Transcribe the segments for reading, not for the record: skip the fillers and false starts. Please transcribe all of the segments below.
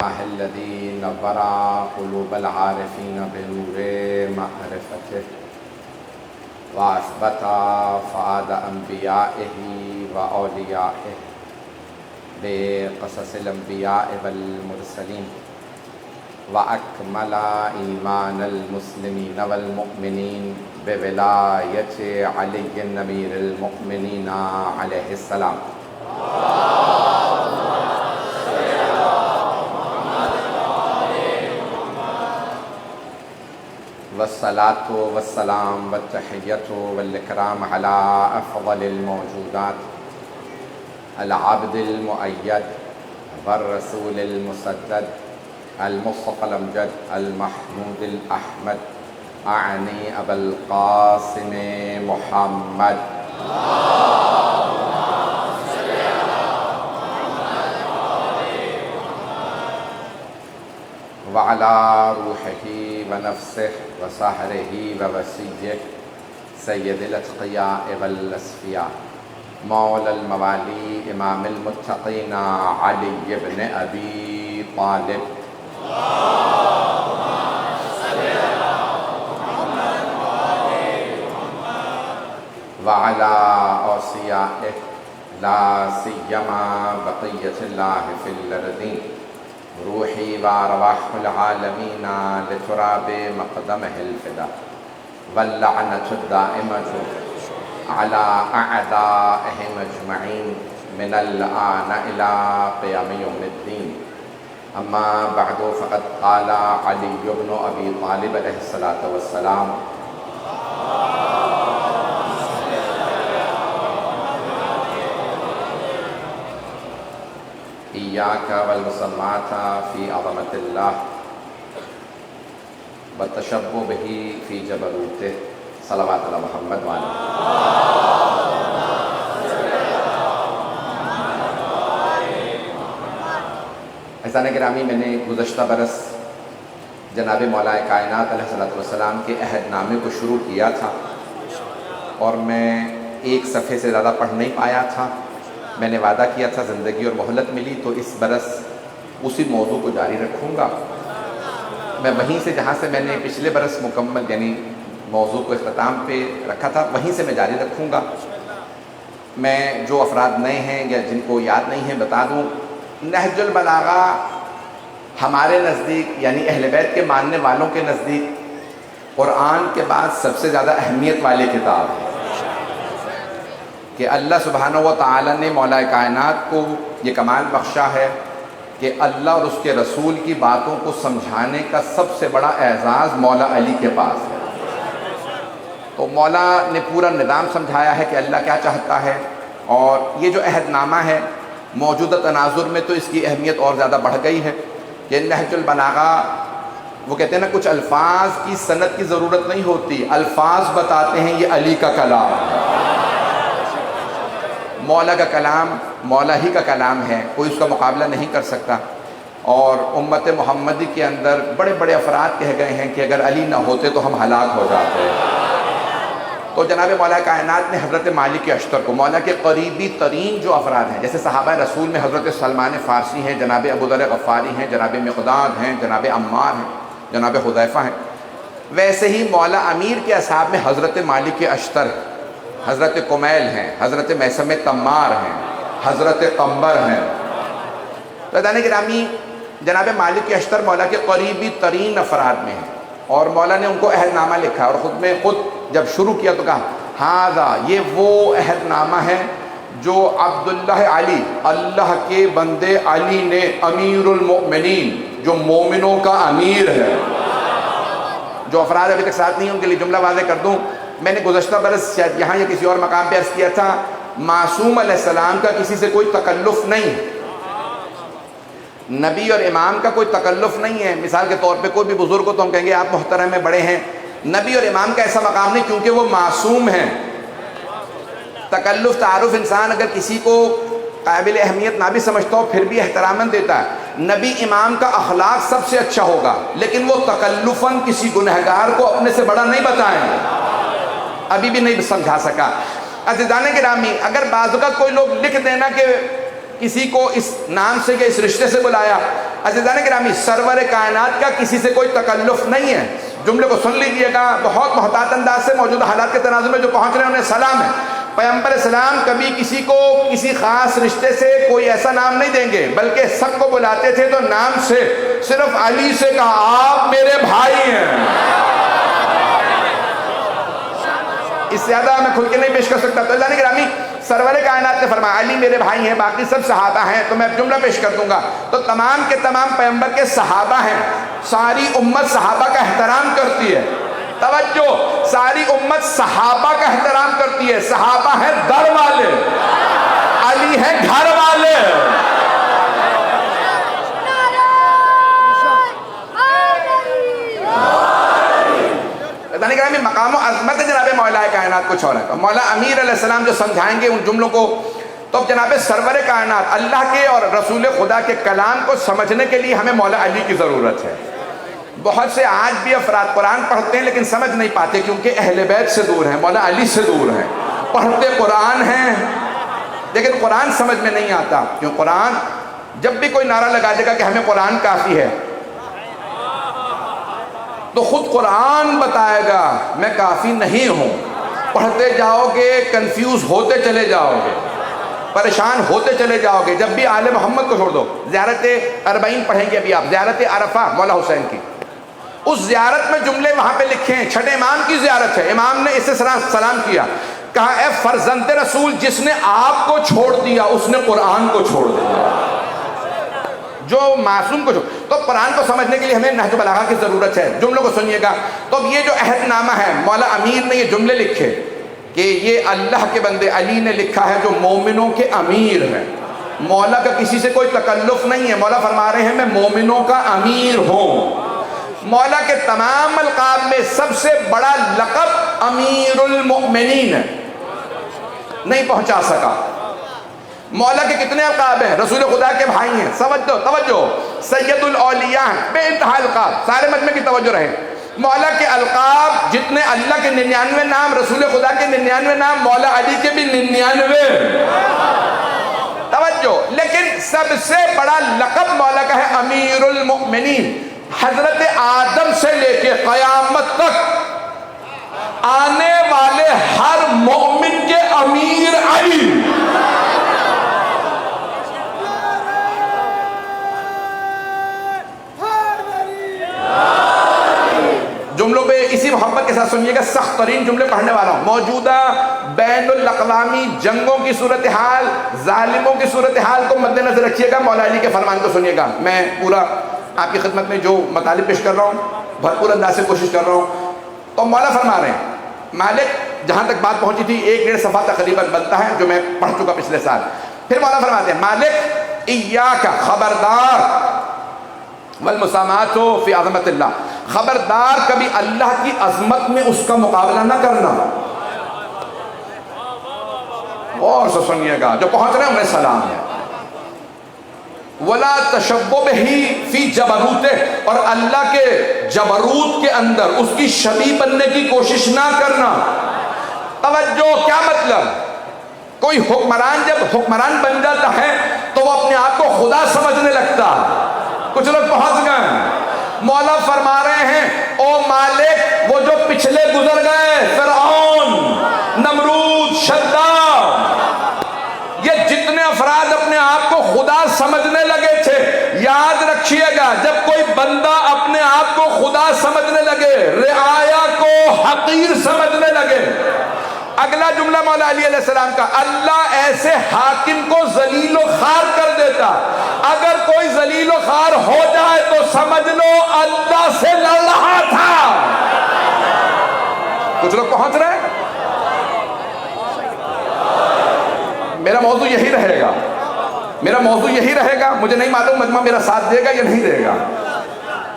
الإله الذي نور قلوب العارفين بنور معرفته وأثبت فؤاد أنبيائه وأوليائه بقصص الأنبياء والمرسلين وأكمل إيمان المسلمين والمؤمنين بولاية علي أمير المؤمنين عليه السلام. والصلاة والسلام والتحية والإكرام على أفضل الموجودات العبد المؤيد والرسول المسدد المصطفى الأمجد المحمود الأحمد أعني أبا القاسم محمد وعلى روحه ونفسه وسحره ووسيه سيد الأتقياء والأصفياء مولى الموالي إمام المتقين علي بن أبي طالب وعلى أوصيائه لا سيما بقية الله في الأرضين روحي وأرواح العالمين لتراب مقدمه الفداء واللعنة الدائمة على أعدائهم أجمعين من الآن إلى قيام يوم الدين. أما بعد فقد قال علي بن أبي طالب عليه الصلاة والسلام إياك والمسمات في عظمة الله والتشبه به في جبروته صلوات على محمد وآله. عزیزان گرامی، میں نے گزشتہ برس جناب مولا کائنات علیہ السلام کے عہد نامے کو شروع کیا تھا اور میں ایک صفحے سے زیادہ پڑھ نہیں پایا تھا. میں نے وعدہ کیا تھا زندگی اور مہلت ملی تو اس برس اسی موضوع کو جاری رکھوں گا. میں وہیں سے جہاں سے میں نے پچھلے برس مکمل یعنی موضوع کو اختتام پہ رکھا تھا وہیں سے میں جاری رکھوں گا. میں جو افراد نئے ہیں یا جن کو یاد نہیں ہے بتا دوں، نہج البلاغہ ہمارے نزدیک یعنی اہل بیت کے ماننے والوں کے نزدیک قرآن کے بعد سب سے زیادہ اہمیت والی کتاب ہے کہ اللہ سبحانہ و تعالی نے مولا کائنات کو یہ کمال بخشا ہے کہ اللہ اور اس کے رسول کی باتوں کو سمجھانے کا سب سے بڑا اعزاز مولا علی کے پاس ہے. تو مولا نے پورا نظام سمجھایا ہے کہ اللہ کیا چاہتا ہے، اور یہ جو عہد نامہ ہے موجودہ تناظر میں تو اس کی اہمیت اور زیادہ بڑھ گئی ہے کہ نہج البلاغہ وہ کہتے ہیں نا کچھ الفاظ کی سند کی ضرورت نہیں ہوتی، الفاظ بتاتے ہیں یہ علی کا کلام ہے. مولا کا کلام مولا ہی کا کلام ہے، کوئی اس کا مقابلہ نہیں کر سکتا. اور امت محمدی کے اندر بڑے بڑے افراد کہہ گئے ہیں کہ اگر علی نہ ہوتے تو ہم ہلاک ہو جاتے. تو جناب مولا کائنات نے حضرت مالک اشتر کو، مولا کے قریبی ترین جو افراد ہیں جیسے صحابہ رسول میں حضرت سلمان فارسی ہیں، جناب ابوذر غفاری ہیں، جناب مقداد ہیں، جناب عمار ہیں، جناب حذیفہ ہیں، ویسے ہی مولا امیر کے اصحاب میں حضرت مالک اشتر ہیں، حضرت کمیل ہیں، حضرت میثم تمار ہیں، حضرت قمبر ہیں. عزیزان گرامی، جناب مالک اشتر مولا کے قریبی ترین افراد میں ہیں اور مولا نے ان کو عہد نامہ لکھا اور خود جب شروع کیا تو کہا ہاذا، یہ وہ عہد نامہ ہے جو عبداللہ علی، اللہ کے بندے علی نے، امیر المؤمنین، جو مومنوں کا امیر ہے. جو افراد ابھی تک ساتھ نہیں ہیں ان کے لیے جملہ واضح کر دوں. میں نے گزشتہ برس شاید یہاں یا کسی اور مقام پہ عرض کیا تھا معصوم علیہ السلام کا کسی سے کوئی تکلف نہیں ہے، نبی اور امام کا کوئی تکلف نہیں ہے. مثال کے طور پہ کوئی بھی بزرگ کو تو ہم کہیں گے آپ محترم ہیں، بڑے ہیں. نبی اور امام کا ایسا مقام نہیں کیونکہ وہ معصوم ہیں. تکلف تعارف انسان اگر کسی کو قابل اہمیت نہ بھی سمجھتا ہو پھر بھی احتراماً دیتا ہے. نبی امام کا اخلاق سب سے اچھا ہوگا لیکن وہ تکلفاً کسی گنہگار کو اپنے سے بڑا نہیں بتائیں گے. ابھی بھی نہیں سمجھا سکا. عزیزان گرامی، اگر بعض اوقات کوئی لوگ لکھ دینا کہ کسی کو اس نام سے یا اس رشتے سے بلایا، عزیزان گرامی سرور کائنات کا کسی سے کوئی تکلف نہیں ہے. جملے کو سن لیجئے گا بہت محتاط انداز سے. موجودہ حالات کے تناظر میں جو پہنچ رہے ہیں انہیں سلام ہے. پیغمبر اسلام کبھی کسی کو کسی خاص رشتے سے کوئی ایسا نام نہیں دیں گے بلکہ سب کو بلاتے تھے تو نام سے. صرف علی سے کہا آپ میرے بھائی ہیں. اس سے زیادہ میں کھل کے نہیں پیش کر سکتا. تو اللہ نے گرامی سرور کائنات نے فرمایا علی میرے بھائی ہیں باقی سب صحابہ ہیں. تو میں جملہ پیش کر دوں گا. تو تمام کے تمام پیغمبر کے صحابہ ہیں. ساری امت صحابہ کا احترام کرتی ہے. توجہ, ساری امت صحابہ کا احترام کرتی ہے. صحابہ ہیں در والے, علی ہیں گھر والے. مقام و عظمت جناب مولا کائنات کچھ اور ہے. مولا امیر علیہ السلام جو سمجھائیں گے ان جملوں کو, تو جناب سرور کائنات اللہ کے اور رسول خدا کے کلام کو سمجھنے کے لیے ہمیں مولا علی کی ضرورت ہے. بہت سے آج بھی افراد قرآن پڑھتے ہیں لیکن سمجھ نہیں پاتے کیونکہ اہل بیت سے دور ہیں, مولا علی سے دور ہیں. پڑھتے قرآن ہیں لیکن قرآن سمجھ میں نہیں آتا. کیوں؟ قرآن جب بھی کوئی نعرہ لگا دے گا کہ ہمیں قرآن کافی ہے تو خود قرآن بتائے گا میں کافی نہیں ہوں. پڑھتے جاؤ گے کنفیوز ہوتے چلے جاؤ گے, پریشان ہوتے چلے جاؤ گے. جب بھی آل محمد کو چھوڑ دو, زیارت 40 پڑھیں گے ابھی آپ, زیارت عرفہ مولا حسین کی, اس زیارت میں جملے وہاں پہ لکھے ہیں. چھٹے امام کی زیارت ہے. امام نے اسے سلام کیا, کہا اے فرزند رسول جس نے آپ کو چھوڑ دیا اس نے قرآن کو چھوڑ دیا. جو معصوم کو چھوڑ, تو قرآن کو سمجھنے کے لیے ہمیں نہج بلاغہ کی ضرورت ہے. جملوں کو سنیے گا. تو اب یہ جو عہد نامہ ہے مولا امیر نے یہ جملے لکھے کہ یہ اللہ کے بندے علی نے لکھا ہے جو مومنوں کے امیر ہیں. مولا کا کسی سے کوئی تکلف نہیں ہے. مولا فرما رہے ہیں میں مومنوں کا امیر ہوں. مولا کے تمام القاب میں سب سے بڑا لقب امیر المؤمنین ہے, نہیں پہنچا سکا. مولا کے کتنے القاب ہیں؟ رسول خدا کے بھائی ہیں. توجہ, سید الاولیاء بے انتہا القاب. سارے مجمع کی توجہ رہے. مولا کے القاب جتنے اللہ کے 99 نام, رسول خدا کے 99 نام, مولا علی کے بھی 99. توجہ, لیکن سب سے بڑا لقب مولا کا ہے امیر المؤمنین. حضرت آدم سے لے کے قیامت تک آنے والے ہر مومن کے امیر علی. جملوں پہ اسی محبت کے ساتھ سنیے گا. سخت ترین جملے پڑھنے والا ہوں. موجودہ بین الاقوامی جنگوں کی صورتحال, ظالموں کی صورتحال کو مد نظر رکھیے گا. مولا علی کے فرمان کو سنیے گا. میں پورا آپ کی خدمت میں جو مطالب پیش کر رہا ہوں بھرپور انداز سے کوشش کر رہا ہوں. تو مولا فرما رہے ہیں مالک, جہاں تک بات پہنچی تھی 1.5 صفحہ تقریباً بنتا ہے جو میں پڑھ چکا پچھلے سال. پھر مولا فرماتے ہیں مالک ایاک, خبردار, والمسامات فی عظمت اللہ, خبردار کبھی اللہ کی عظمت میں اس کا مقابلہ نہ کرنا. اور سے سنیے گا, جو پہنچ رہے ہیں انہیں سلام ہے. ولا تشبہ بہی فی جبروتہ, اور اللہ کے جبروت کے اندر اس کی شبیہ بننے کی کوشش نہ کرنا. توجہ, کیا مطلب؟ کوئی حکمران جب حکمران بن جاتا ہے تو وہ اپنے آپ کو خدا سمجھنے لگتا. کچھ لوگ پہنچ گئے. مولا فرما رہے ہیں او مالک وہ جو پچھلے گزر گئے, فرعون, نمرود, شداد, یہ جتنے افراد اپنے آپ کو خدا سمجھنے لگے تھے, یاد رکھیے گا جب کوئی بندہ اپنے آپ کو خدا سمجھنے لگے, رعایا کو حقیر سمجھنے لگے. اگلا جملہ مولا علی علیہ السلام کا, اللہ ایسے حاکم کو ذلیل و خوار کر دیتا. اگر کوئی ذلیل و خوار ہو جائے تو سمجھ لو اللہ سے لڑ رہا تھا. کچھ لوگ پہنچ رہے ہیں. میرا موضوع یہی رہے گا, میرا موضوع یہی رہے گا. مجھے نہیں معلوم مجمع میرا ساتھ دے گا یا نہیں دے گا.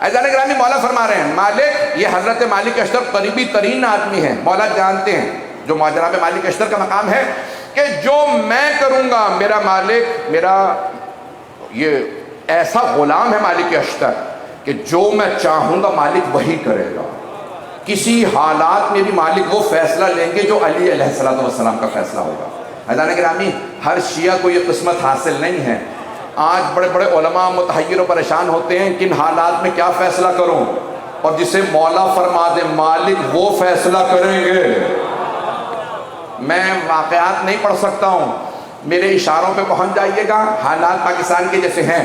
عزیزان گرامی, مولا فرما رہے ہیں مالک, یہ حضرت مالک اشتر قریبی ترین آدمی ہے. مولا جانتے ہیں جو جناب مالک اشتر کا مقام ہے کہ جو میں کروں گا, میرا مالک, میرا یہ ایسا غلام ہے مالک اشتر کہ جو میں چاہوں گا مالک وہی کرے گا. کسی حالات میں بھی مالک وہ فیصلہ لیں گے جو علی علیہ السلام کا فیصلہ ہوگا. عزیزان گرامی, ہر شیعہ کو یہ قسمت حاصل نہیں ہے. آج بڑے بڑے علماء متحیر و پریشان ہوتے ہیں کن حالات میں کیا فیصلہ کروں، اور جسے مولا فرما دے مالک وہ فیصلہ کریں گے۔ میں واقعات نہیں پڑھ سکتا ہوں، میرے اشاروں پہ پہنچ جائیے گا، حالات پاکستان کے جیسے ہیں۔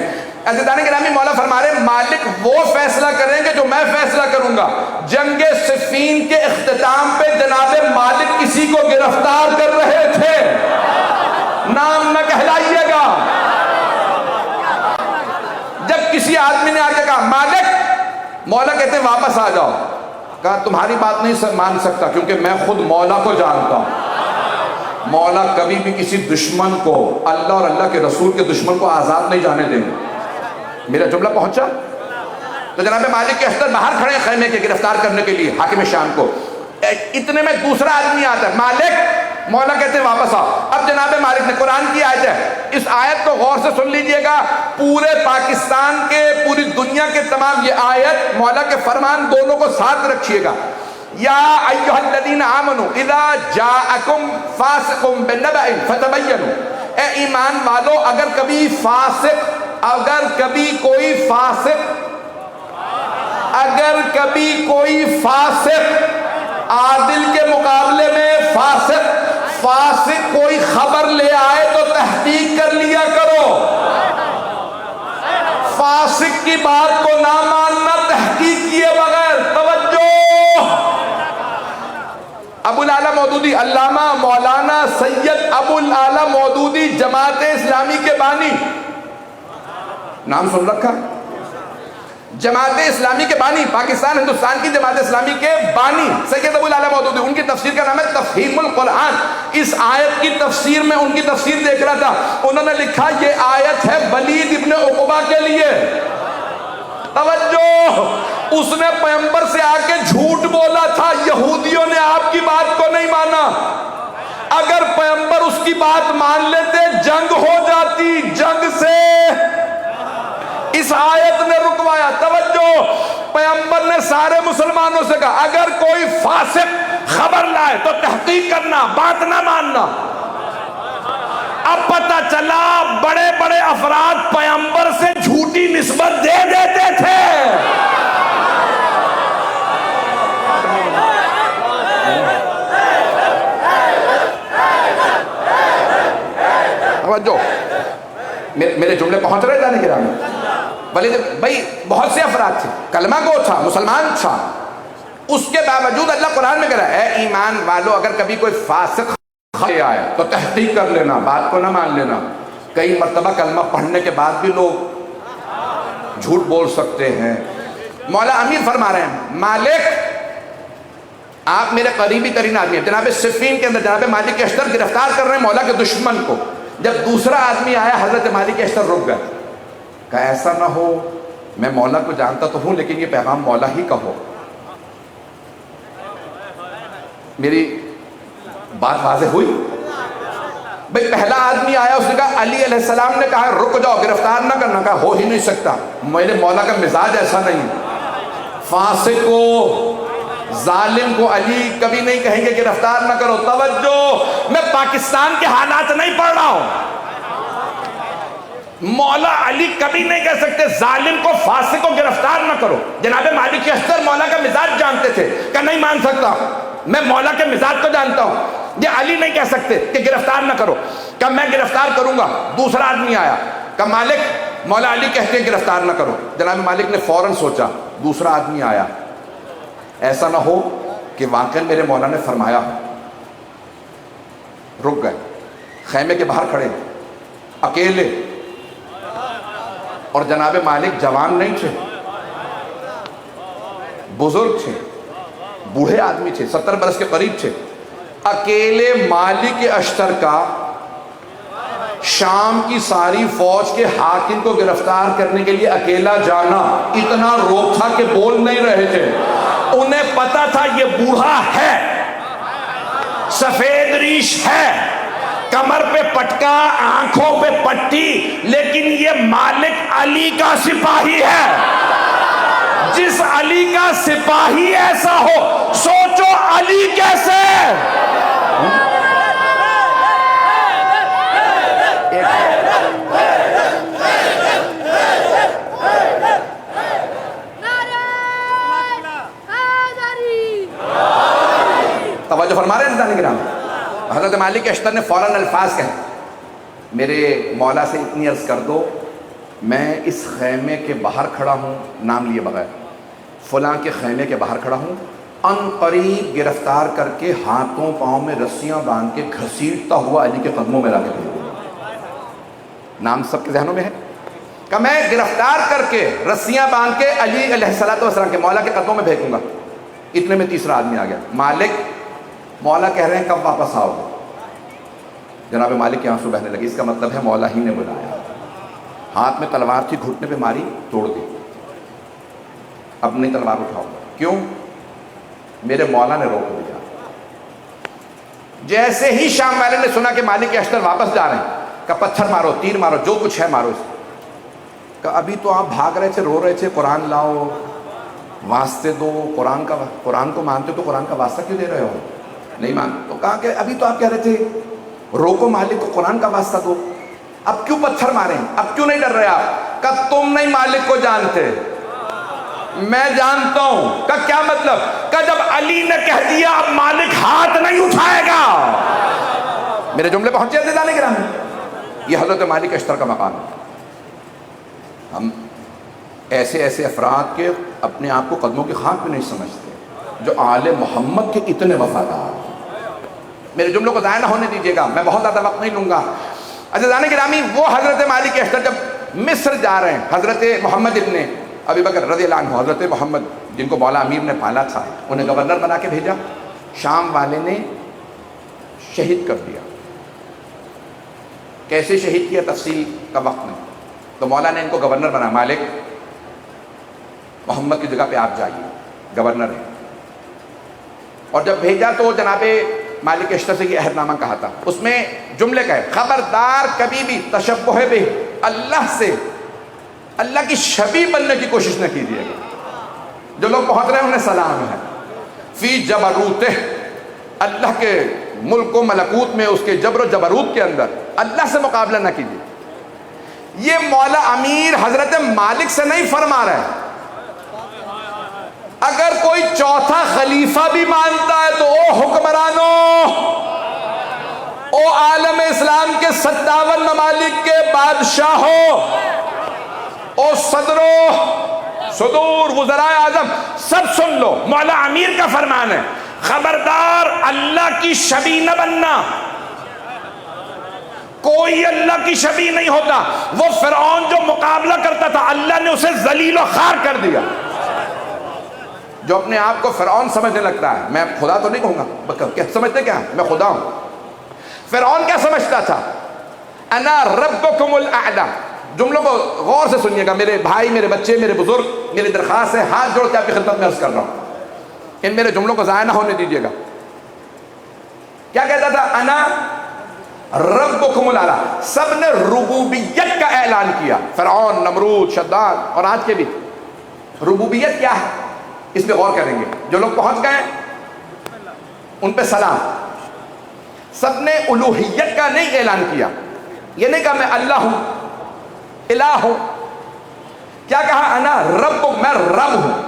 عزیزان گرامی، مولا فرما رہے مالک وہ فیصلہ کریں گے جو میں فیصلہ کروں گا۔ جنگ صفین کے اختتام پہ جناب مالک کسی کو گرفتار کر رہے تھے، نام نہ کہلائیے گا۔ جب کسی آدمی نے آگے کہا مالک، مولا کہتے ہیں واپس آ جاؤ، کہا تمہاری بات نہیں مان سکتا کیونکہ میں خود مولا کو جانتا ہوں۔ مولا کبھی بھی کسی دشمن کو، اللہ اور اللہ کے رسول کے دشمن کو آزاد نہیں جانے دیں گے۔ میرا جملہ پہنچا؟ تو جناب مالک کے اشتر باہر کھڑے ہیں خیمے کے گرفتار کرنے کے لیے حاکم شام کو۔ اتنے میں دوسرا آدمی آتا ہے، مالک، مولا کہتے ہیں واپس آؤ۔ اب جناب مالک نے، قرآن کی آیت ہے، اس آیت کو غور سے سن لیجئے گا، پورے پاکستان کے، پوری دنیا کے تمام یہ آیت مولا کے فرمان دونوں کو ساتھ رکھیے گا۔ یا ایھا الذین آمنوا اذا جاءکم فاسق بنبأ فتبینوا، اے ایمان والو اگر کبھی کوئی فاسق عادل کے مقابلے میں فاسق کوئی خبر لے آئے تو تحقیق کر لیا کرو۔ فاسق کی بات کو نہ ماننا، تحقیق کیے بغیر۔ توجہ، ابو العلا مودودی، علامہ مولانا سید ابو العلا مودودی، جماعت اسلامی کے بانی، نام سن رکھا؟ جماعت اسلامی کے بانی، پاکستان ہندوستان کی جماعت اسلامی کے بانی سید ابو العلا مودودی، ان کی تفسیر کا نام ہے تفہیم القرآن۔ اس آیت کی تفسیر میں ان کی تفسیر دیکھ رہا تھا، انہوں نے لکھا یہ آیت ہے ولید ابن عقبہ کے لیے۔ توجہ، اس نے پیغمبر سے آ کے جھوٹ بولا تھا، یہودیوں نے آپ کی بات کو نہیں مانا، اگر پیغمبر اس کی بات مان لیتے جنگ ہو جاتی، جنگ سے اس آیت نے رکوایا۔ توجہ، پیغمبر نے سارے مسلمانوں سے کہا اگر کوئی فاسق خبر لائے تو تحقیق کرنا، بات نہ ماننا۔ اب پتہ چلا بڑے بڑے افراد پیغمبر سے جھوٹی نسبت دے دیتے تھے۔ توجہ، میرے جملے پہنچ رہے جانے کے رام بھائی، بہت سے افراد تھے، کلمہ گو تھا، مسلمان تھا، اس کے باوجود اللہ قرآن میں کہہ رہا ہے اے ایمان والو اگر کبھی کوئی فاسق آئے تو تحقیق کر لینا، بات کو نہ مان لینا۔ کئی مرتبہ کلمہ پڑھنے کے بعد بھی لوگ جھوٹ بول سکتے ہیں۔ مولا امیر فرما رہے ہیں مالک آپ میرے قریبی ترین آدمی ہیں، جناب صفین کے اندر جناب مالک اشتر گرفتار کر رہے ہیں مولا کے دشمن کو۔ جب دوسرا آدمی آیا حضرت مالک اشتر رک گئے، کہا ایسا نہ ہو، میں مولا کو جانتا تو ہوں لیکن یہ پیغام مولا ہی کا ہو۔ میری بات واضح ہوئی؟ بھئی پہلا آدمی آیا، اس نے کہا علی علیہ السلام نے کہا رک جاؤ، گرفتار نہ کرنا، کہا ہو ہی نہیں سکتا، میرے مولا کا مزاج ایسا نہیں۔ فاسق کو، ظالم کو علی کبھی نہیں کہیں گے گرفتار نہ کرو۔ توجہ، میں پاکستان کے حالات نہیں پڑھ رہا ہوں، مولا علی کبھی نہیں کہہ سکتے ظالم کو، فاسق کو گرفتار نہ کرو۔ جناب مالک اشتر مولا کا مزاج جانتے تھے کہ نہیں مان سکتا، میں مولا کے مزاج کو جانتا ہوں، یہ علی نہیں کہہ سکتے کہ گرفتار نہ کرو، کہ میں گرفتار کروں گا۔ دوسرا آدمی آیا، کہ مالک، مولا علی کہتے ہیں گرفتار نہ کرو۔ جناب مالک نے فوراً سوچا، دوسرا آدمی آیا، ایسا نہ ہو کہ واقعی میرے مولا نے فرمایا۔ رک گئے، خیمے کے باہر کھڑے اکیلے، اور جناب مالک جوان نہیں تھے، بزرگ تھے، بوڑھے آدمی تھے، 70 برس کے قریب تھے۔ اکیلے مالک اشتر کا شام کی ساری فوج کے حاکم کو گرفتار کرنے کے لیے اکیلا جانا، اتنا روک تھا کہ بول نہیں رہے تھے۔ انہیں پتا تھا یہ بوڑھا ہے، سفید ریش ہے، کمر پہ پٹکا، آنکھوں پہ پٹی، لیکن یہ مالک علی کا سپاہی ہے۔ جس علی کا سپاہی ایسا ہو، سوچو علی کیسے۔ مالک اشتر نے فوراً الفاظ کہے، میرے مولا سے اتنی عرض کر دو میں اس خیمے کے باہر کھڑا ہوں، نام لیے بغیر، فلاں کے خیمے کے باہر کھڑا ہوں، ان قریب گرفتار کر کے ہاتھوں پاؤں میں رسیاں باندھ کے گھسیٹتا ہوا علی کے قدموں میں لا کے بھیجوں گا۔ نام سب کے ذہنوں میں ہے کہ میں گرفتار کر کے رسیاں باندھ کے علی علیہ السلام کے مولا کے قدموں میں بھیجوں گا۔ اتنے میں تیسرا آدمی آ گیا، مالک، مولا کہہ رہے ہیں کب واپس آؤ گے؟ جناب مالک کے آنسو بہنے لگے، اس کا مطلب ہے مولا ہی نے بلایا۔ ہاتھ میں تلوار تھی، گھٹنے پہ ماری، توڑ دی، اب نہیں تلوار اٹھاؤ۔ کیوں؟ میرے مولا نے روک دیا۔ جیسے ہی شام والے نے سنا کہ مالک اشتر واپس جا رہے ہیں، کہ پتھر مارو، تیر مارو، جو کچھ ہے مارو اسے۔ کہ ابھی تو آپ بھاگ رہے تھے، رو رہے تھے، قرآن لاؤ، واسطے دو، قرآن کو مانتے تو قرآن کا واسطہ کیوں دے رہے ہو؟ نہیں مانتے۔ تو کہا کہ ابھی تو آپ کہہ رہے تھے روکو مالک کو، قرآن کا واسطہ دو، اب کیوں پتھر ماریں؟ اب کیوں نہیں ڈر رہے آپ؟ کہ تم نہیں مالک کو جانتے، میں جانتا ہوں۔ کا کیا مطلب؟ کہ جب علی نے کہہ دیا اب مالک ہاتھ نہیں اٹھائے گا۔ میرے جملے پہنچے تھے جانے گرامی؟ یہ حضرت مالک اشتر کا مقام ہے۔ ہم ایسے ایسے افراد کے اپنے آپ کو قدموں کی خاک بھی نہیں سمجھتے جو آل محمد کے اتنے وفادار۔ میرے جملوں کو ضائع نہ ہونے دیجیے گا، میں بہت زیادہ وقت نہیں لوں گا۔ عزیزان گرامی، وہ حضرت مالک اشتر جب مصر جا رہے ہیں، حضرت محمد ابن ابی بکر رضی اللہ عنہ، حضرت محمد جن کو مولا امیر نے پالا تھا، انہیں گورنر بنا کے بھیجا، شام والے نے شہید کر دیا۔ کیسے شہید کیا تفصیل کا وقت نہیں، تو مولا نے ان کو گورنر بنا، مالک محمد کی جگہ پہ آپ جائیے، گورنر ہے۔ اور جب بھیجا تو جناب مالک اشتر سے یہ عہد نامہ کہا تھا، اس میں جملے کا ہے، خبردار کبھی بھی تشبہ بہ اللہ سے، اللہ کی شبیہ بننے کی کوشش نہ کیجیے گا۔ جو لوگ پہنچ رہے ہیں انہیں سلام ہے، فی جبروتہ، اللہ کے ملک و ملکوت میں، اس کے جبر و جبروت کے اندر اللہ سے مقابلہ نہ کیجیے۔ یہ مولا امیر حضرت مالک سے نہیں فرما رہا ہے۔ اگر کوئی چوتھا خلیفہ بھی مانتا ہے تو او حکمرانوں، او عالم اسلام کے 57 ممالک کے بادشاہوں، او صدروں، صدور، وزراء اعظم، سب سن لو، مولا امیر کا فرمان ہے، خبردار اللہ کی شبیہ نہ بننا۔ کوئی اللہ کی شبیہ نہیں ہوتا۔ وہ فرعون جو مقابلہ کرتا تھا، اللہ نے اسے ذلیل و خوار کر دیا۔ جو اپنے آپ کو فرعون سمجھنے لگتا ہے، میں خدا تو نہیں کہوں گا، کیا سمجھتے کیا میں خدا ہوں؟ فرعون کیا سمجھتا تھا؟ انا ربکم الاعلی۔ جملوں کو غور سے سنیے گا، میرے بھائی، میرے بچے، میرے بزرگ، میری درخواست ہے، ہاتھ جوڑ کے آپ کی خدمت میں عرض کر رہا ہوں، ان میرے جملوں کو ضائع نہ ہونے دیجیے گا۔ کیا کہتا تھا؟ انا ربکم الاعلی۔ سب نے ربوبیت کا اعلان کیا، فرعون، نمرود، شداد، اور آج کے بھی۔ ربوبیت کیا ہے اس پہ غور کریں گے۔ جو لوگ پہنچ گئے ان پہ سلام۔ سب نے الوہیت کا نہیں اعلان کیا، یہ نہیں کہا میں اللہ ہوں، الہ ہوں۔ کیا کہا؟ انا رب، میں رب ہوں۔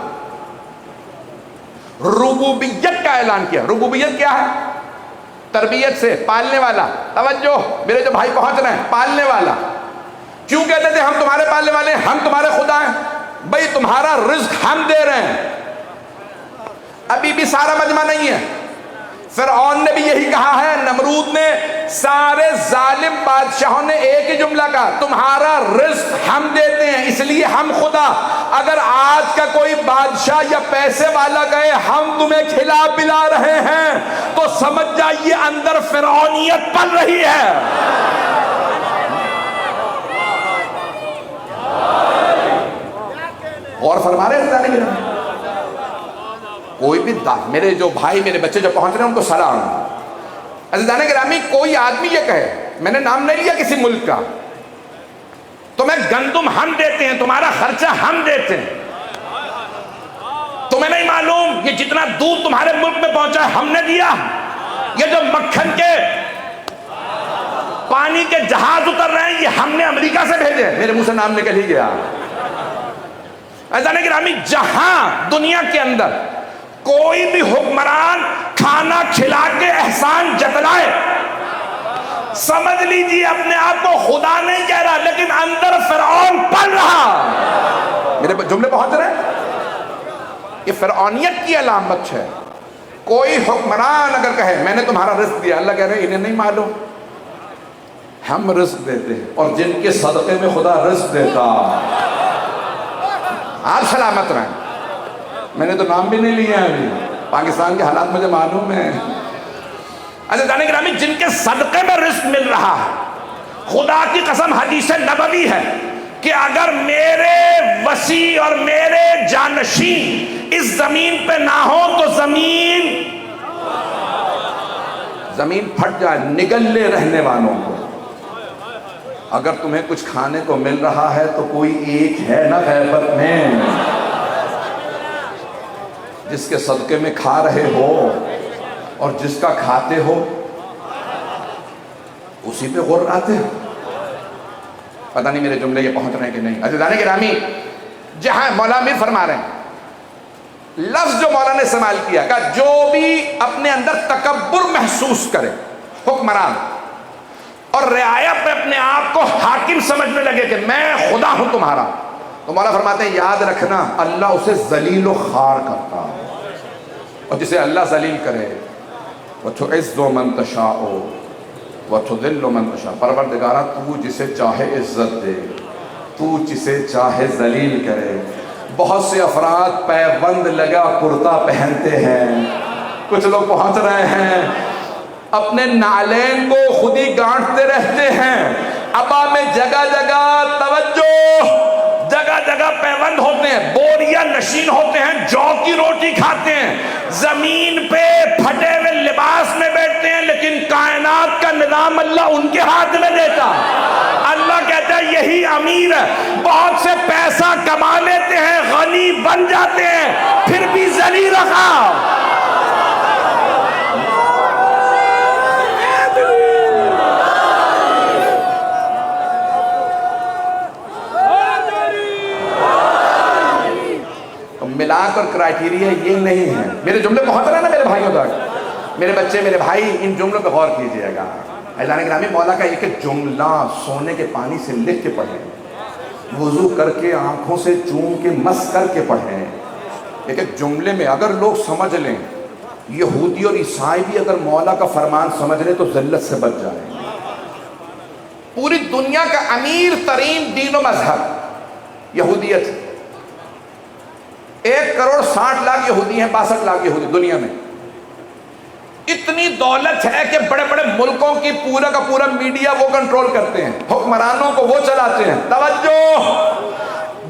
ربوبیت کا اعلان کیا۔ ربوبیت کیا ہے؟ تربیت سے، پالنے والا۔ توجہ میرے جو بھائی پہنچ رہے ہیں، پالنے والا۔ کیوں کہتے تھے ہم تمہارے پالنے والے ہیں، ہم تمہارے خدا ہیں؟ بھئی تمہارا رزق ہم دے رہے ہیں۔ ابھی بھی سارا مجمع نہیں ہے۔ فرعون نے بھی یہی کہا ہے، نمرود نے، سارے ظالم بادشاہوں نے ایک ہی جملہ کہا، تمہارا رزق ہم دیتے ہیں، اس لیے ہم خدا۔ اگر آج کا کوئی بادشاہ یا پیسے والا کہے ہم تمہیں کھلا پلا رہے ہیں، تو سمجھ جائیے اندر فرعونیت پل رہی ہے۔ غور فرما رہے ہیں؟ کوئی بھی میرے جو بھائی، میرے بچے جو پہنچ رہے ہیں ان کو سلام۔ عزیزان گرامی، کوئی آدمی یہ کہے، میں نے نام نہیں لیا کسی ملک کا، تمہیں گندم ہم دیتے ہیں، تمہارا خرچہ ہم دیتے ہیں، تمہیں نہیں معلوم یہ جتنا دودھ تمہارے ملک میں پہنچا ہے ہم نے دیا، یہ جو مکھن کے پانی کے جہاز اتر رہے ہیں یہ ہم نے امریکہ سے بھیجے۔ میرے منہ سے نام نکل ہی گیا۔ عزیزان گرامی، جہاں دنیا کے اندر کوئی بھی حکمران کھانا کھلا کے احسان جتلائے، سمجھ لیجیے اپنے آپ کو خدا نہیں کہہ رہا لیکن اندر فرعون پل رہا. میرے جملے پہنچ رہے ہیں؟ یہ فرعونیت کی علامت ہے. کوئی حکمران اگر کہے میں نے تمہارا رزق دیا، اللہ کہہ رہے ہیں انہیں نہیں معلوم ہم رزق دیتے ہیں، اور جن کے صدقے میں خدا رزق دیتا آپ سلامت رہیں. میں نے تو نام بھی نہیں لیا ابھی، پاکستان کے حالات مجھے معلوم ہے. عزیزان گرامی، جن کے صدقے میں رزق مل رہا ہے، خدا کی قسم حدیث نبوی ہے کہ اگر میرے وسیع اور میرے جانشین اس زمین پہ نہ ہو تو زمین پھٹ جائے. نگل لے رہنے والوں کو، اگر تمہیں کچھ کھانے کو مل رہا ہے تو کوئی ایک ہے نا غیبت میں جس کے صدقے میں کھا رہے ہو، اور جس کا کھاتے ہو اسی پہ غور آتے ہو. پتہ نہیں میرے جملے یہ پہنچ رہے ہیں کہ نہیں. عزیزان گرامی، جہاں مولا میر فرما رہے ہیں، لفظ جو مولا نے استعمال کیا کہ جو بھی اپنے اندر تکبر محسوس کرے حکمران اور رعایا پہ اپنے آپ کو حاکم سمجھنے لگے کہ میں خدا ہوں تمہارا، تو مولا فرماتے ہیں یاد رکھنا اللہ اسے ذلیل و خوار کرتا ہے. اور جسے اللہ ذلیل کرے وَتُعِزُّ مَن تَشَاءُ وَتُذِلُّ مَن تَشَاءُ، پروردگارہ تو جسے چاہے عزت دے، تو جسے چاہے ذلیل کرے. بہت سے افراد پیبند لگا کرتا پہنتے ہیں، کچھ لوگ پہنچ رہے ہیں اپنے نالین کو خود ہی گانٹتے رہتے ہیں. ابا میں جگہ جگہ توجہ، جگہ جگہ پیوند ہوتے ہیں، بوریا نشین ہوتے ہیں، جو کی روٹی کھاتے ہیں، زمین پہ پھٹے ہوئے لباس میں بیٹھتے ہیں، لیکن کائنات کا نظام اللہ ان کے ہاتھ میں دیتا. اللہ کہتا ہے یہی امیر ہے، بہت سے پیسہ کما لیتے ہیں، غنی بن جاتے ہیں، پھر بھی ذلیل رکھا. ملا کر کرائٹیریا یہ نہیں ہے. میرے جملے پہنچ رہے ہیں نا میرے بھائیوں تک؟ میرے بچے، میرے بھائی، ان جملوں پہ غور کیجئے گا. عزیزان گرامی، مولا کا ایک ایک جملہ سونے کے پانی سے لکھ کے پڑھیں، وضو کر کے آنکھوں سے چوم کے مس کر کے پڑھیں. ایک ایک جملے میں اگر لوگ سمجھ لیں، یہودی اور عیسائی بھی اگر مولا کا فرمان سمجھ لیں تو ذلت سے بچ جائیں. پوری دنیا کا امیر ترین دین و مذہب یہودیت. 1,60,00,000 یہودی ہیں، 62,00,000 یہودی دنیا میں. اتنی دولت ہے کہ بڑے بڑے ملکوں کی پورا کا پورا میڈیا وہ کنٹرول کرتے ہیں، حکمرانوں کو وہ چلاتے ہیں. توجہ،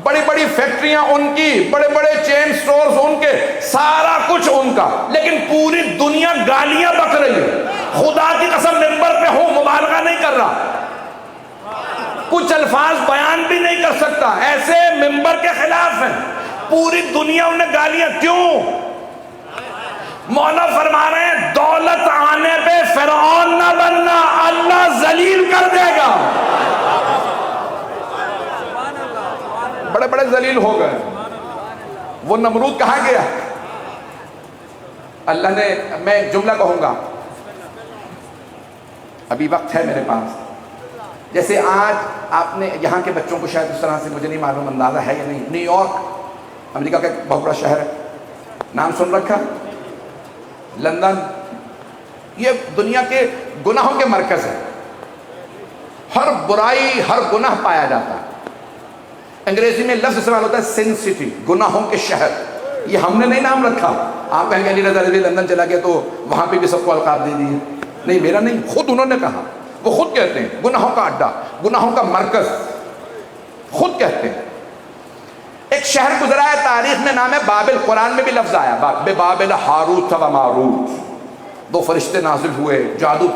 بڑی بڑی فیکٹریاں ان کی، بڑے بڑے چین سٹورز ان کے، سارا کچھ ان کا، لیکن پوری دنیا گالیاں بک رہی ہے. خدا کی قسم ممبر پہ ہوں، مبالغہ نہیں کر رہا، کچھ الفاظ بیان بھی نہیں کر سکتا، ایسے ممبر کے خلاف ہیں. پوری دنیا انہیں گالیاں. کیوں؟ مولا فرما رہے ہیں دولت آنے پہ فرعون نہ بننا، اللہ ذلیل کر دے گا. بڑے بڑے ذلیل ہو گئے. وہ نمرود کہاں گیا؟ اللہ نے، میں جملہ کہوں گا، ابھی وقت ہے میرے پاس. جیسے آج آپ نے یہاں کے بچوں کو شاید اس طرح سے، مجھے نہیں معلوم اندازہ ہے یا نہیں، نیو یارک امریکہ کا ایک بہت بڑا شہر ہے، نام سن رکھا؟ لندن، یہ دنیا کے گناہوں کے مرکز ہے. ہر برائی، ہر گناہ پایا جاتا ہے. انگریزی میں لفظ استعمال ہوتا ہے سن سٹی، گناہوں کے شہر. یہ ہم نے نہیں نام رکھا. آپ کہیں گے علی رضا رضوی لندن چلا گیا تو وہاں پہ بھی سب کو القاب دے دیے. نہیں، میرا نہیں، خود انہوں نے کہا. وہ خود کہتے ہیں گناہوں کا اڈا، گناہوں کا مرکز، خود کہتے ہیں. ایک شہر گزرا ہے تاریخ میں، نام ہے بابل. قرآن میں بھی لفظ آیا، بے بابل ہاروت و ماروت، 2 فرشتے نازل ہوئے. جادو،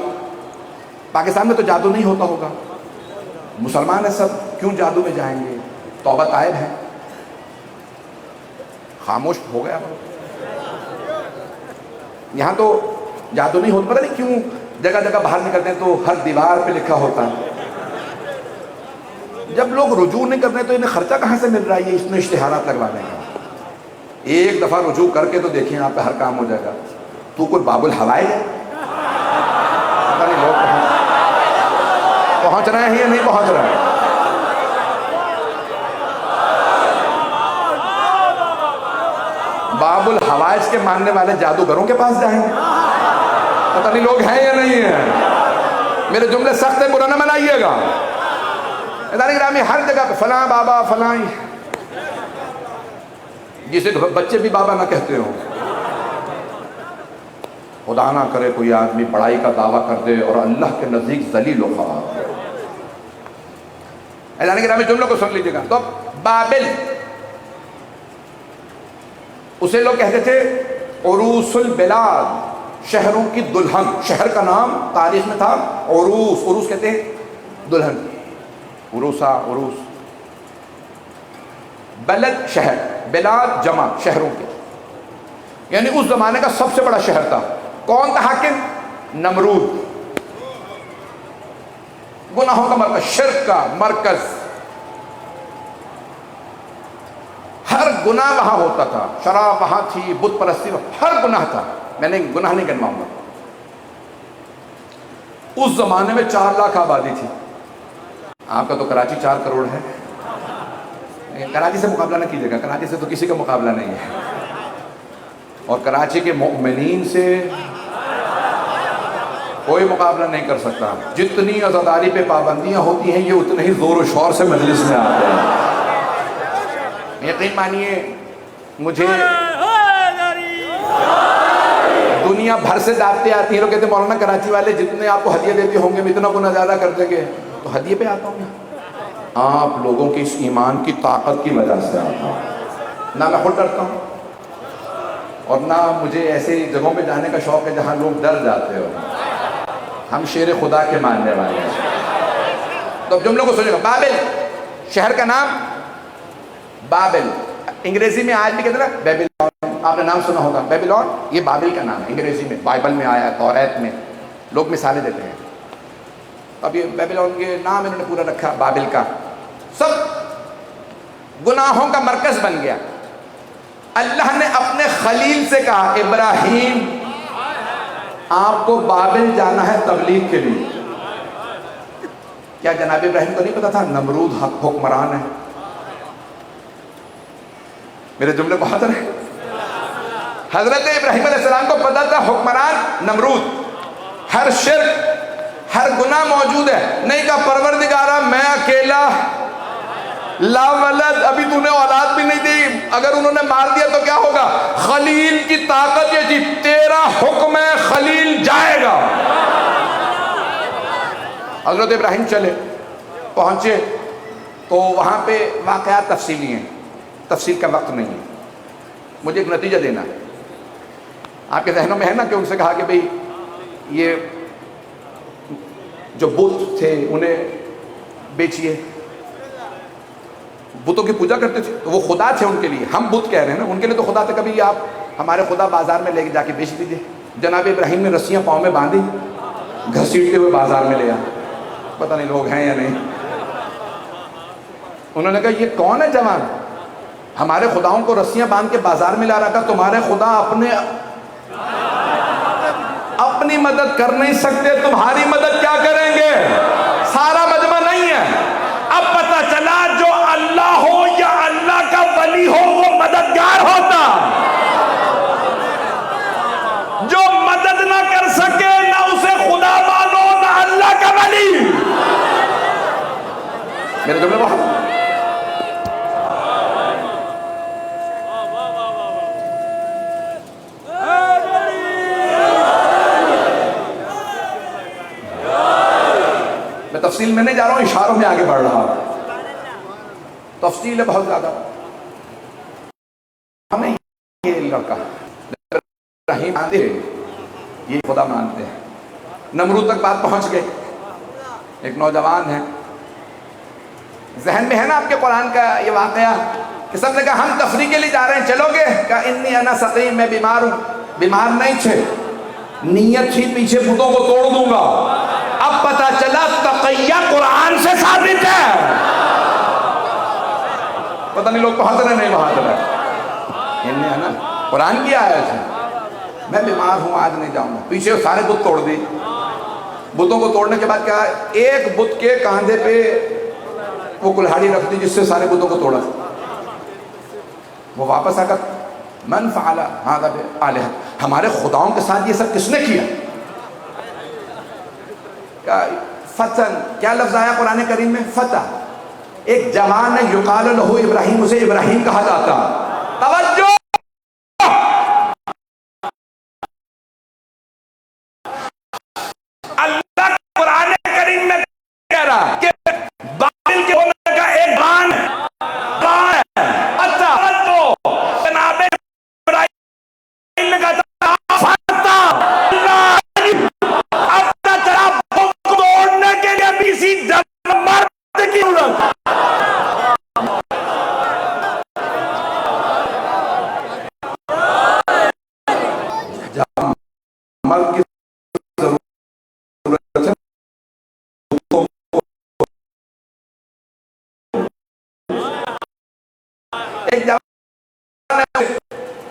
پاکستان میں تو جادو نہیں ہوتا ہوگا، مسلمان ہیں سب، کیوں جادو میں جائیں گے؟ توبہ طائب ہے. خاموش ہو گیا. یہاں تو جادو نہیں ہوتا، پتہ نہیں کیوں جگہ جگہ باہر نکلتے ہیں تو ہر دیوار پہ لکھا ہوتا ہے. جب لوگ رجوع نہیں کرتے تو انہیں خرچہ کہاں سے مل رہا ہے اس میں اشتہارات لگوانے کا؟ ایک دفعہ رجوع کر کے تو دیکھیں آپ پہ ہر کام ہو جائے گا. تو کوئی باب الحوائج ہے؟ پتہ نہیں لوگ پہنچ رہے ہیں یا نہیں پہنچ رہے ہیں؟ باب الحوائج کے ماننے والے جادوگروں کے پاس جائیں گے؟ پتہ نہیں لوگ ہیں یا نہیں ہیں. میرے جملے سخت ہیں، برا نہ منائیے گا. ادارے گرامی ہر جگہ پہ فلاں بابا فلاں، جسے بچے بھی بابا نہ کہتے ہوں. خدا نہ کرے کوئی آدمی بڑائی کا دعویٰ کر دے اور اللہ کے نزدیک ذلیل و خوار. ادارے گرامی جملوں کو سن لیجیے گا. تو بابل اسے لوگ کہتے تھے عروس البلاد، شہروں کی دلہن. شہر کا نام تاریخ میں تھا عروس. عروس کہتے ہیں دلہن، عروسہ، عروس. بلد شہر، بلاد جمع شہروں کے، یعنی اس زمانے کا سب سے بڑا شہر تھا. کون تھا حاکم؟ نمرود. گناہوں کا مرکز، شرک کا مرکز، ہر گناہ وہاں ہوتا تھا. شراب وہاں تھی، بت پرستی، ہر گناہ تھا. میں نے گناہ نہیں گنواؤں گا. اس زمانے میں 4 لاکھ آبادی تھی. آپ کا تو کراچی 4 کروڑ ہے. کراچی سے مقابلہ نہ کیجیے گا، کراچی سے تو کسی کا مقابلہ نہیں ہے. اور کراچی کے مؤمنین سے کوئی مقابلہ نہیں کر سکتا. جتنی عزاداری پہ پابندیاں ہوتی ہیں یہ اتنے ہی زور و شور سے مجلس میں آتے ہیں. یقین مانیے مجھے دنیا بھر سے دعوتیں آتی ہیں. لوگ کہتے ہیں مولانا کراچی والے جتنے آپ کو ہدیے دیتے ہوں گے اتنا گناہ زیادہ کر دیں گے. تو ہدیے پہ آتا ہوں میں. آپ لوگوں کی اس ایمان کی طاقت کی وجہ سے آتا ہوں. نہ میں خود ڈرتا ہوں اور نہ مجھے ایسے جگہوں پہ جانے کا شوق ہے جہاں لوگ ڈر جاتے ہو. ہم شیر خدا کے ماننے والے ہیں. تو جملوں کو سنیے گا. بابل شہر کا نام بابل. انگریزی میں آج بھی کہتے ہیں نا بیبیلون. آپ نے نام سنا ہوگا بیبیلون. یہ بابل کا نام ہے انگریزی میں. بائبل میں آیا ہے، توریت میں. لوگ مثالیں دیتے ہیں. اب یہ بیبیلون کے نام انہوں نے پورا رکھا بابل کا. سب گناہوں کا مرکز بن گیا. اللہ نے اپنے خلیل سے کہا ابراہیم آپ کو بابل جانا ہے تبلیغ کے لیے. کیا جناب ابراہیم کو نہیں پتا تھا نمرود حکمران ہے؟ میرے جملے بہت ہیں. حضرت ابراہیم علیہ السلام کو پتا تھا حکمران نمرود. ہر شرک ہر گناہ موجود ہے. نہیں کہا پروردگارہ میں اکیلا لا ولد، ابھی تو نے اولاد بھی نہیں دی، اگر انہوں نے مار دیا تو کیا ہوگا؟ خلیل کی طاقت یہ تھی تیرا حکم ہے خلیل جائے گا. حضرت ابراہیم چلے پہنچے تو وہاں پہ واقعات تفصیلی ہیں، تفصیل کا وقت نہیں ہے. مجھے ایک نتیجہ دینا ہے. آپ کے ذہنوں میں ہے نا کہ ان سے کہا کہ بھئی یہ جو بت تھے انہیں بیچیے. بتوں کی پوجا کرتے تھے تو وہ خدا تھے ان کے لیے. ہم بت کہہ رہے ہیں نا، ان کے لیے تو خدا تھے. کبھی آپ ہمارے خدا بازار میں لے کے جا کے بیچ دیجیے. جناب ابراہیم نے رسیاں پاؤں میں باندھی، گھسیٹتے ہوئے بازار میں لے آ. پتہ نہیں لوگ ہیں یا نہیں. انہوں نے کہا یہ کون ہے جوان، ہمارے خداؤں کو رسیاں باندھ کے بازار میں لا رکھا. تمہارے خدا اپنی مدد کر نہیں سکتے، تمہاری مدد کیا کریں گے؟ سارا مجمع نہیں ہے. اب پتہ چلا جو اللہ ہو یا اللہ کا ولی ہو وہ مددگار ہوتا. جو مدد نہ کر سکے نہ اسے خدا مانو نہ اللہ کا ولی. میرے جملے بہت تفصیل میں نہیں جا رہا ہوں، اشاروں میں آگے بڑھ رہا ہوں. تفصیل ہے بہت زیادہ. ہمیں یہ لڑکا ابراہیم مانتے ہیں، یہ خدا مانتے ہیں. نمرود تک بات پہنچ گئی. ایک نوجوان ہے، ذہن میں ہے نا آپ کے قرآن کا یہ واقعہ کہ سب نے کہا ہم تفریح کے لیے جا رہے ہیں، چلو گے؟ کہا انی انا سقیم، میں بیمار ہوں. بیمار نہیں تھے، نیت تھی پیچھے بتوں کو توڑ دوں گا. اب پتہ چلا تقیہ قرآن سے ثابت ہے. پتہ نہیں لوگ پہنچ رہے نہیں پہنچ رہے. نا قرآن کی آیت ہے. میں بیمار ہوں آج نہیں جاؤں گا. پیچھے سارے بت توڑ دی. بتوں کو توڑنے کے بعد کیا، ایک بت کے کاندھے پہ وہ کلہاڑی رکھ دی جس سے سارے بتوں کو توڑا. وہ واپس آ کر من فعل ھذا بآلہۃ، ہمارے خداؤں کے ساتھ یہ سب کس نے کیا؟ فتن، کیا لفظ آیا قرآن کریم میں؟ فتح. ایک جوان ہے یقال لہ ابراہیم، اسے ابراہیم کہا جاتا. توجہ، اللہ قرآن کریم میں کہہ رہا کہ بابل کے ہونے کا ایک جوان ہے. جناب ابراہیم نے کہا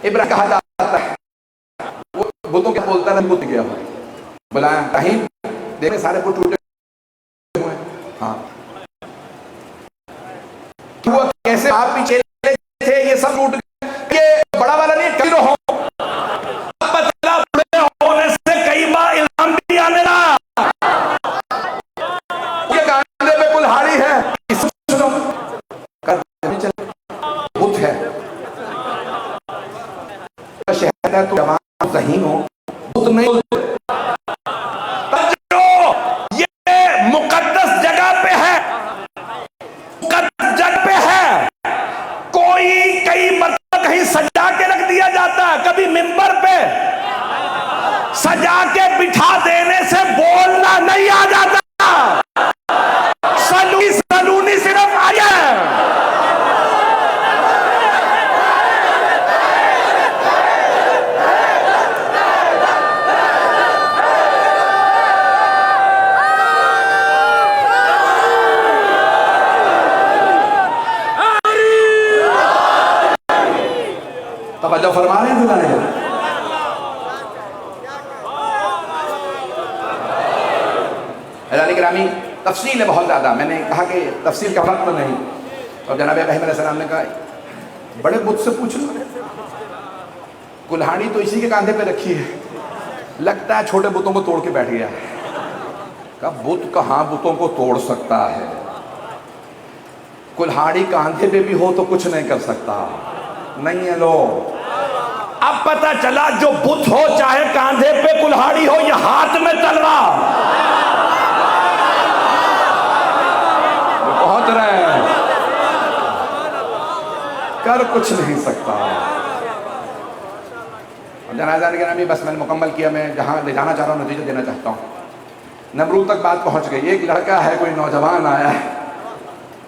ابراہیم کہا جاتا ہے، وہ بتوں کیا بولتا ہے، بت گیا بلایا ابراہیم، دیکھیں سارے بت ٹوٹے ہوئے ہیں. ہاں وہ کیسے آپ پیچھے تھے، یہ سب ٹوٹ گئے. یہ بڑا والا نہیں، کئی ہو پتلا بڑے ہونے سے کئی بار الہام بھی آنے لگا. یہ کاندھے پہ کلہاڑی ہے، بت ہے. شہد ہے تو جوان ذہین ہو، بت نہیں. یہ مقدس جگہ پہ ہے، مقدس جگہ پہ ہے. کوئی کئی مرتبہ کہیں سجا کے رکھ دیا جاتا ہے، کبھی منبر پہ سجا کے بٹھا دینے سے بولنا نہیں آ جاتا. سلونی صرف آیا ہے. توجہ فرما رہے ہیں دلانے ہیں. حضرات گرامی، تفصیل ہے بہت زیادہ، میں نے کہا کہ تفصیل کا وقت نہیں. اور جناب ابراہیم علیہ السلام نے کہا بڑے بت سے پوچھ لو، کلہاڑی تو اسی کے کاندھے پہ رکھی ہے، لگتا ہے چھوٹے بتوں کو توڑ کے بیٹھ گیا. کہا بت کہاں بتوں کو توڑ سکتا ہے، کلہاڑی کاندھے پہ بھی ہو تو کچھ نہیں کر سکتا. نہیں ہے لو، اب پتہ چلا جو بت ہو، چاہے کاندھے پہ کلہاڑی ہو یا ہاتھ میں تلوار، پہنچ رہے ہیں، کر کچھ نہیں سکتا. جنازہ گرامی بس میں نے مکمل کیا. میں جہاں لے جانا چاہ رہا ہوں نتیجہ دینا چاہتا ہوں. نمرود تک بات پہنچ گئی. ایک لڑکا ہے، کوئی نوجوان آیا ہے،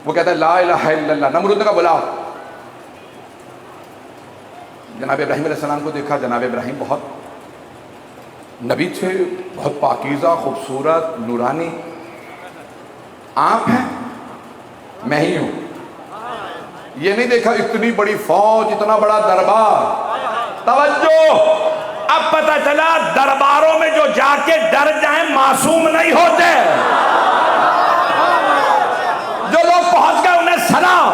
وہ کہتا ہے لا الہ الا اللہ. نمرود نے کہا بلاؤ. جناب ابراہیم علیہ السلام کو دیکھا. جناب ابراہیم بہت نبی تھے، بہت پاکیزہ، خوبصورت، نورانی. آپ ہیں، میں ہی ہوں. یہ نہیں دیکھا اتنی بڑی فوج، اتنا بڑا دربار. توجہ، اب پتہ چلا درباروں میں جو جا کے ڈر جائیں معصوم نہیں ہوتے. جو لوگ پہنچ گئے انہیں سلام.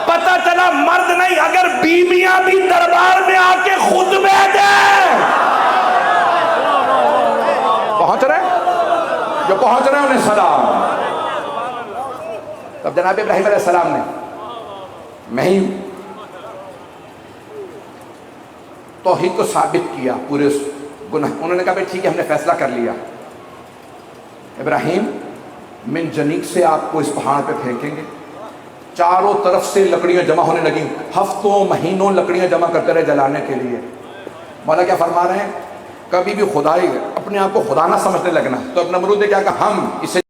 پتہ چلا مرد نہیں، اگر بیویاں بھی دربار میں آ کے خطبے دیں، پہنچ رہے، جو پہنچ رہے انہیں سلام. تب جناب ابراہیم علیہ السلام نے میں ہی ہوں توحید کو ثابت کیا پورے گناہ. انہوں نے کہا بھائی ٹھیک ہے، ہم نے فیصلہ کر لیا. ابراہیم من جنیق سے آپ کو اس پہاڑ پہ پھینکیں گے. چاروں طرف سے لکڑیاں جمع ہونے لگیں، ہفتوں مہینوں لکڑیاں جمع کرتے رہے جلانے کے لیے. مولا کیا فرما رہے ہیں؟ کبھی بھی خدائی اپنے آپ کو خدا نہ سمجھنے لگنا. تو اب نمرود نے کیا کہا، ہم اسے